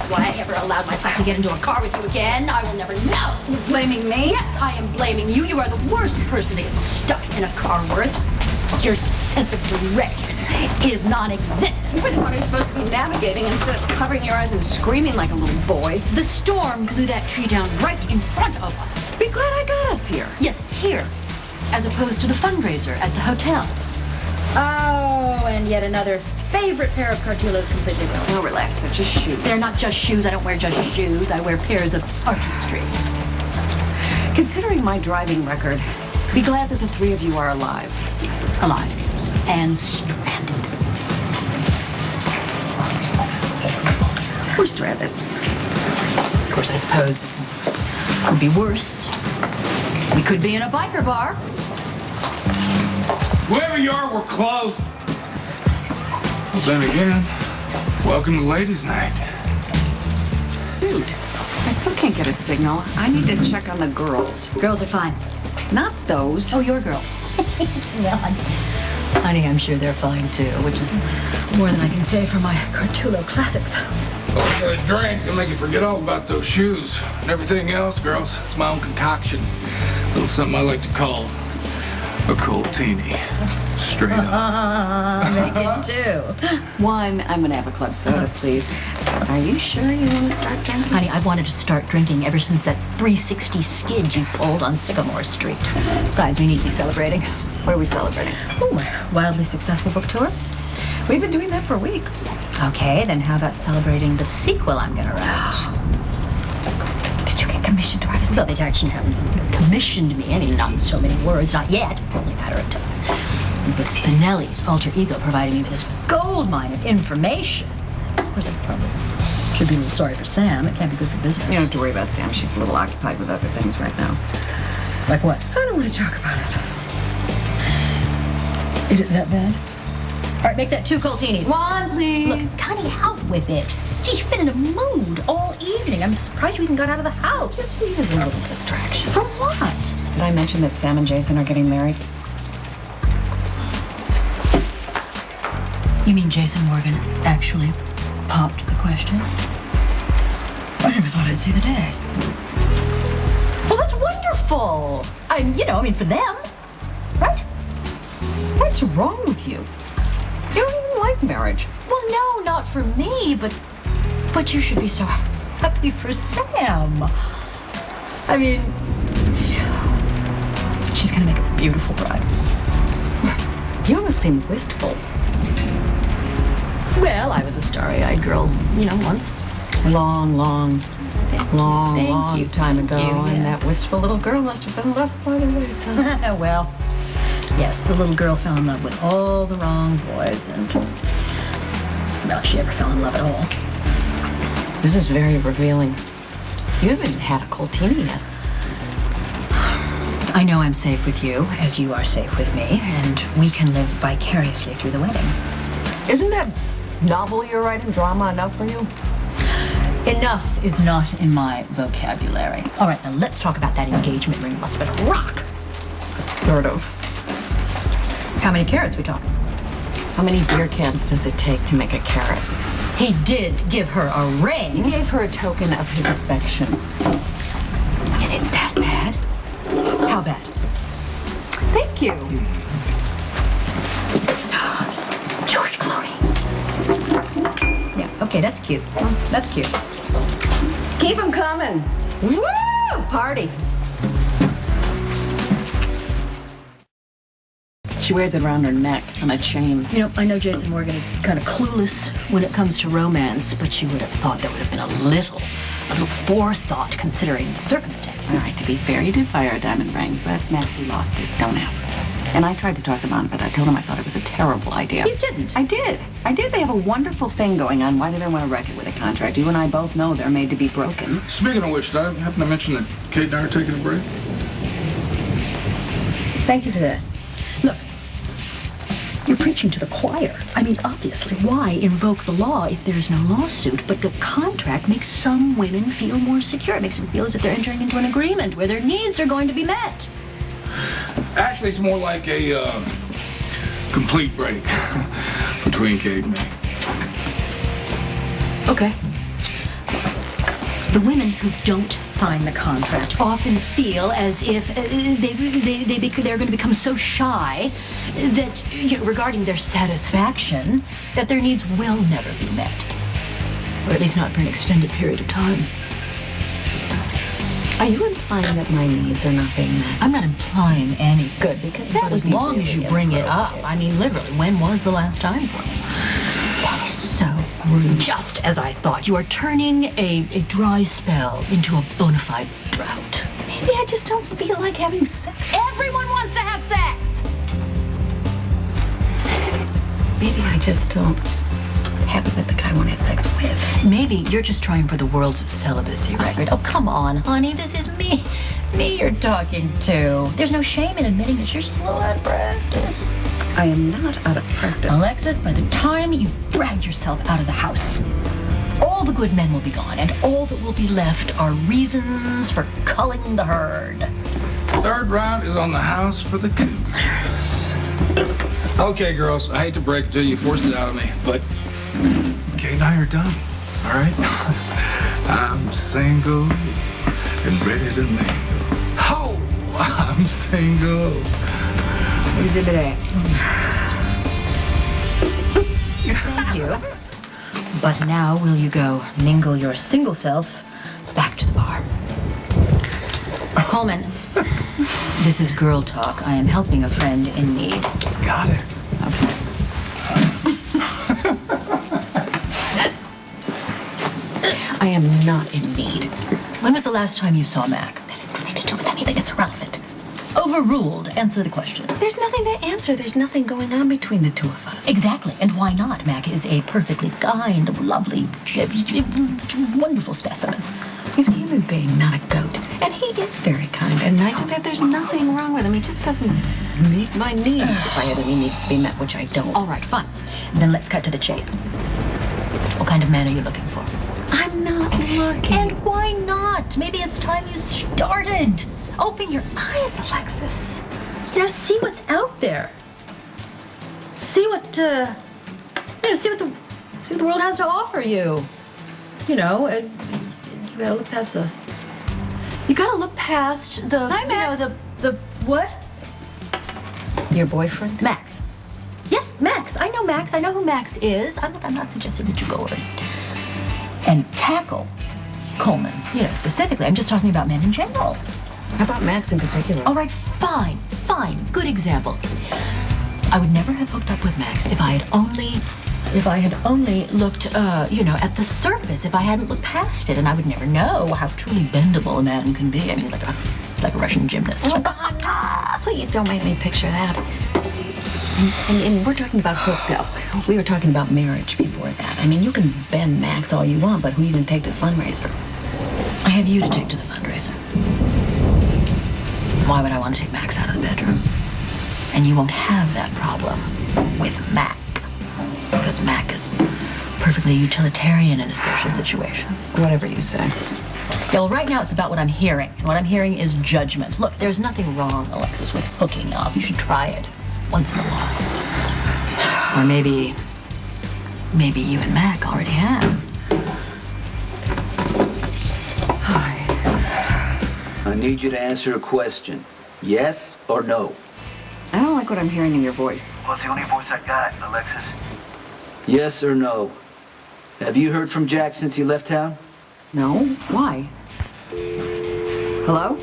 why I ever allowed myself to get into a car with you again. I will never know. You're blaming me? Yes, I am blaming you. You are the worst person to get stuck in a car with. Your sense of direction is non-existent. You're the one who's supposed to be navigating instead of covering your eyes and screaming like a little boy. The storm blew that tree down right in front of us. Be glad I got us here. Yes, here. As opposed to the fundraiser at the hotel. Oh, and yet another favorite pair of Cartulos completely ruined. No, relax. They're just shoes. They're not just shoes. I don't wear just shoes. I wear pairs of artistry. Considering my driving record, be glad that the three of you are alive. Yes, alive. And stranded. We're stranded. Of course, I suppose it could be worse. We could be in a biker bar. Whoever you are, we're closed. Well, then again, welcome to ladies' night. Shoot. I still can't get a signal. I need to check on the girls. Girls are fine. Not those. Oh, your girls. Well, honey, I'm sure they're fine too, which is more than I can say for my Cartulo classics. Oh, I got a drink. It'll make you forget all about those shoes. And everything else, girls, it's my own concoction. A little something I like to call a cold teeny. Straight up. Make it two. One, I'm gonna have a club soda, please. Are you sure you want to start drinking? Honey, I've wanted to start drinking ever since that 360 skid you pulled on Sycamore Street. Besides, we need to be celebrating. What are we celebrating? Oh, my wildly successful book tour. We've been doing that for weeks. Okay, then how about celebrating the sequel I'm gonna write? Did you get commissioned to write a Well, they actually haven't commissioned me. I mean, not in so many words, not yet. It's only a matter of time. But Spinelli's alter ego providing me with this gold mine of information. Of course, I probably should be a little sorry for Sam. It can't be good for business. You don't have to worry about Sam. She's a little occupied with other things right now. Like what? I don't want to talk about it. Is it that bad? All right, make that 2 Coltinis. One, please. Look, Connie, out with it. Gee, you've been in a mood all evening. I'm surprised you even got out of the house. Just needed a little distraction. From what? Did I mention that Sam and Jason are getting married? You mean Jason Morgan actually popped the question? I never thought I'd see the day. Well, that's wonderful. I mean, for them, right? What's wrong with you? You don't even like marriage. Well, no, not for me, but you should be so happy for Sam. I mean, she's gonna make a beautiful bride. You almost seem wistful. Well, I was a starry-eyed girl, once. Long Thank you. time ago, Thank you, and yes. that wistful little girl must have been left by the wayside. Well, yes, the little girl fell in love with all the wrong boys, and, well, if she ever fell in love at all. This is very revealing. You haven't had a Coltini yet. I know I'm safe with you, as you are safe with me, and we can live vicariously through the wedding. Isn't that novel you're writing drama enough for you? Enough is not in my vocabulary. All right, now let's talk about that engagement ring. Must have been a rock. Sort of. How many carats we talking? How many beer cans does it take to make a carrot? He did give her a ring. He gave her a token of his affection. Is it that bad? How bad? Thank you. George Clooney. Yeah, okay, that's cute. That's cute. Keep them coming. Woo! Party. She wears it around her neck on a chain. I know Jason Morgan is kind of clueless when it comes to romance, but you would have thought there would have been a little forethought considering the circumstance. All right, to be fair, he did buy her a diamond ring, but Nancy lost it. Don't ask. And I tried to talk them out of it. I told him I thought it was a terrible idea. You didn't. I did. They have a wonderful thing going on. Why do they want to wreck it with a contract? You and I both know they're made to be broken. Speaking of which, did I happen to mention that Kate and I are taking a break? Thank you for that. Look, you're preaching to the choir. I mean, obviously, why invoke the law if there's no lawsuit? But the contract makes some women feel more secure. It makes them feel as if they're entering into an agreement where their needs are going to be met. Actually, it's more like a complete break between Kate and me. Okay. The women who don't sign the contract often feel as if they're going to become so shy that, regarding their satisfaction, that their needs will never be met. Or at least not for an extended period of time. Are you implying that my needs are not being met? I'm not implying any. Good, because that But would as be long as really you bring it up, inappropriate. I mean, literally, when was the last time for me? So rude. Just as I thought, you are turning a dry spell into a bona fide drought. Maybe I just don't feel like having sex. Everyone wants to have sex! Maybe I just don't have it with the guy I want to have sex with. Maybe you're just trying for the world's celibacy record. Oh, come on, honey, this is me. Me you're talking to. There's no shame in admitting that you're just a little out of practice. I am not out of practice. Alexis, by the time you drag yourself out of the house, all the good men will be gone, and all that will be left are reasons for culling the herd. Third round is on the house for the Cougars. Okay, girls, I hate to break it to you, forced it out of me, but Kay and I are done, all right? I'm single and ready to mingle. Oh, I'm single. Exhibit A. Thank you. But now will you go mingle your single self back to the bar? Coleman, this is girl talk. I am helping a friend in need. Got it. Okay. I am not in need. When was the last time you saw Mac? That has nothing to do with anything. It's irrelevant. Overruled. Answer the question. There's nothing to answer. There's nothing going on between the two of us. Exactly. And why not? Mac is a perfectly kind, lovely, wonderful specimen. He's a human being, not a goat. And he is very kind and nice. In fact, there's nothing wrong with him. He just doesn't meet my needs. If I had any needs to be met, which I don't. All right, fine. Then let's cut to the chase. What kind of man are you looking for? I'm not looking. And why not? Maybe it's time you started. Open your eyes, Alexis. See what's out there. See what, see what the world has to offer you. You gotta look past the. You gotta look past the. Hi, Max. The what? Your boyfriend? Max. Yes, Max. I know Max. I know who Max is. I'm not suggesting that you go over and tackle Coleman. Specifically. I'm just talking about men in general. How about Max in particular? All right, fine. Good example. I would never have hooked up with Max if I had only looked, at the surface, if I hadn't looked past it, and I would never know how truly bendable a man can be. I mean, he's like a Russian gymnast. Oh, God, please don't make me picture that. And we're talking about hooked up. We were talking about marriage before that. I mean, you can bend Max all you want, but who are you going to take to the fundraiser? I have you to take to the fundraiser. Why would I want to take Max out of the bedroom? And you won't have that problem with Mac. Because Mac is perfectly utilitarian in a social situation. Whatever you say. Yeah, well, right now it's about what I'm hearing. And what I'm hearing is judgment. Look, there's nothing wrong, Alexis, with hooking up. You should try it once in a while. Or maybe you and Mac already have. Hi. I need you to answer a question. Yes or no? I don't like what I'm hearing in your voice. Well, it's the only voice I got, Alexis. Yes or no? Have you heard from Jack since he left town? No? Why? Hello?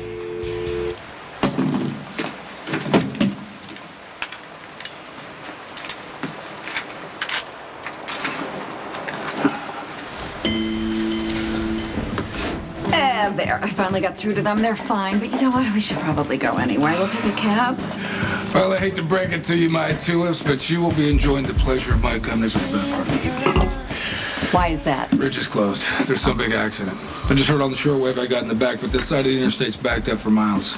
There. I finally got through to them. They're fine. But you know what? We should probably go anyway. We'll take a cab. Well, I hate to break it to you, my tulips, but you will be enjoying the pleasure of my company for the better part of the evening. Why is that? Bridge is closed. There's some big accident. I just heard on the shortwave I got in the back, but this side of the interstate's backed up for miles.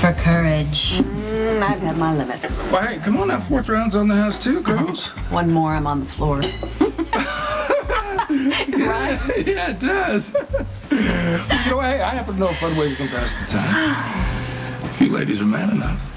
For courage. I've had my limit. Well, hey, come on now. Fourth round's on the house, too, girls. One more, I'm on the floor. Right? Yeah, it does. Well, hey, I happen to know a fun way we can pass the time. If you ladies are man enough.